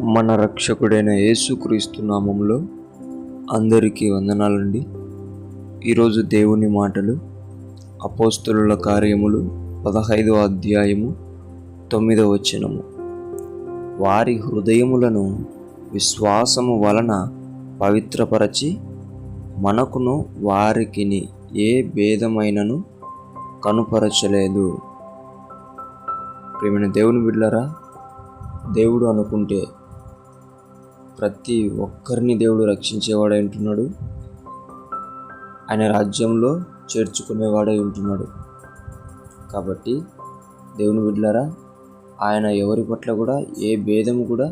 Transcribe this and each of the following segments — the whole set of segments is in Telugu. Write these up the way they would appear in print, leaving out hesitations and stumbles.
మన రక్షకుడైన యేసుక్రీస్తు నామములో అందరికీ వందనాలండి. ఈరోజు దేవుని మాటలు అపోస్తలుల కార్యములు 15వ అధ్యాయము 9వ వచనము. వారి హృదయములను విశ్వాసము వలన పవిత్రపరచి మనకును వారికిని ఏ భేదమైనను కనుపరచలేదు. ప్రియమైన దేవుని బిడ్డలారా, దేవుడు అనుకుంటే ప్రతి ఒక్కరిని దేవుడు రక్షించేవాడై ఉంటున్నాడు. ఆయన రాజ్యంలో చేర్చుకునేవాడై ఉంటున్నాడు. కాబట్టి దేవుని బిడ్డలారా, ఆయన ఎవరి పట్ల కూడా ఏ భేదము కూడా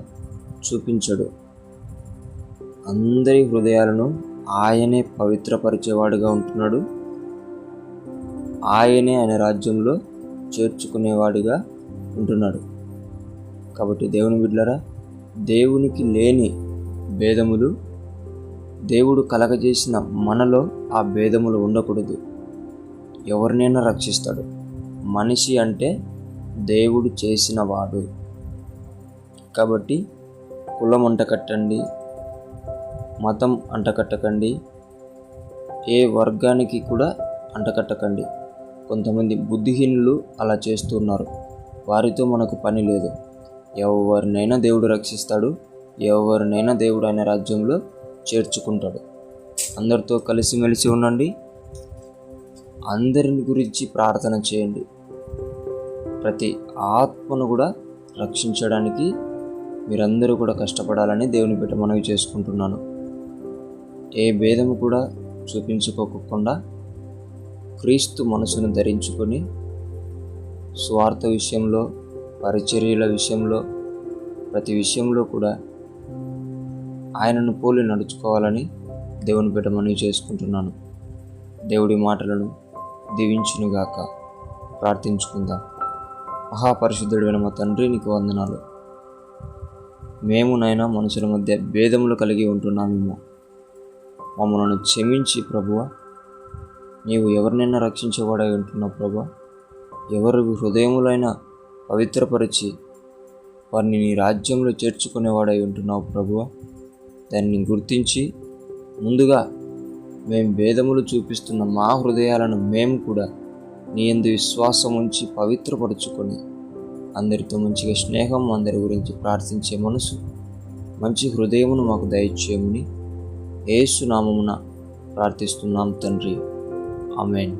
చూపించడు. అందరి హృదయాలను ఆయనే పవిత్రపరిచేవాడుగా ఉంటున్నాడు. ఆయనే ఆయన రాజ్యంలో చేర్చుకునేవాడిగా ఉంటున్నాడు. కాబట్టి దేవుని బిడ్డలారా, దేవునికి లేని భేదములు దేవుడు కలగజేసిన మనలో ఆ భేదములు ఉండకూడదు. ఎవరినైనా రక్షిస్తాడు. మనిషి అంటే దేవుడు చేసిన వాడు. కాబట్టి కులం అంటకట్టండి, మతం అంటకట్టకండి, ఏ వర్గానికి కూడా అంటకట్టకండి. కొంతమంది బుద్ధిహీనులు అలా చేస్తున్నారు. వారితో మనకు పని లేదు. ఎవరినైనా దేవుడు రక్షిస్తాడు. ఎవరినైనా దేవుడు ఆయన రాజ్యంలో చేర్చుకుంటాడు. అందరితో కలిసిమెలిసి ఉండండి. అందరిని గురించి ప్రార్థన చేయండి. ప్రతి ఆత్మను కూడా రక్షించడానికి మీరందరూ కూడా కష్టపడాలని దేవుని బిడ్డ మనవి చేసుకుంటున్నాను. ఏ భేదము కూడా చూపించుకోకుండా క్రీస్తు మనసును ధరించుకొని స్వార్థ విషయంలో, పరిచర్యల విషయంలో, ప్రతి విషయంలో కూడా ఆయనను పోలి నడుచుకోవాలని దేవుని బిడ్డ మనవి చేసుకుంటున్నాను. దేవుడి మాటలను దీవించునుగాక. ప్రార్థించుకుందాం. మహాపరిశుద్ధుడైన మా తండ్రి, నీకు వందనాలు. మేమునైనా మనుషుల మధ్య భేదములు కలిగి ఉంటున్నామేమో. మమ్మల్ని క్షమించి ప్రభువా, నీవు ఎవరినైనా రక్షించేవాడై ఉంటున్నావు ప్రభువా. ఎవరి హృదయములైనా పవిత్రపరిచి వారిని నీ రాజ్యంలో చేర్చుకునేవాడై ఉంటున్నావు ప్రభువా. దాన్ని గుర్తించి ముందుగా మేము భేదములు చూపిస్తున్న మా హృదయాలను మేము కూడా నీ యందు విశ్వాసం ఉంచి పవిత్రపరుచుకొని అందరితో మంచిగా స్నేహం, అందరి గురించి ప్రార్థించే మనసు, మంచి హృదయమును మాకు దయచేయమని యేసు నామమున ప్రార్థిస్తున్నాం తండ్రి. ఆమేన్.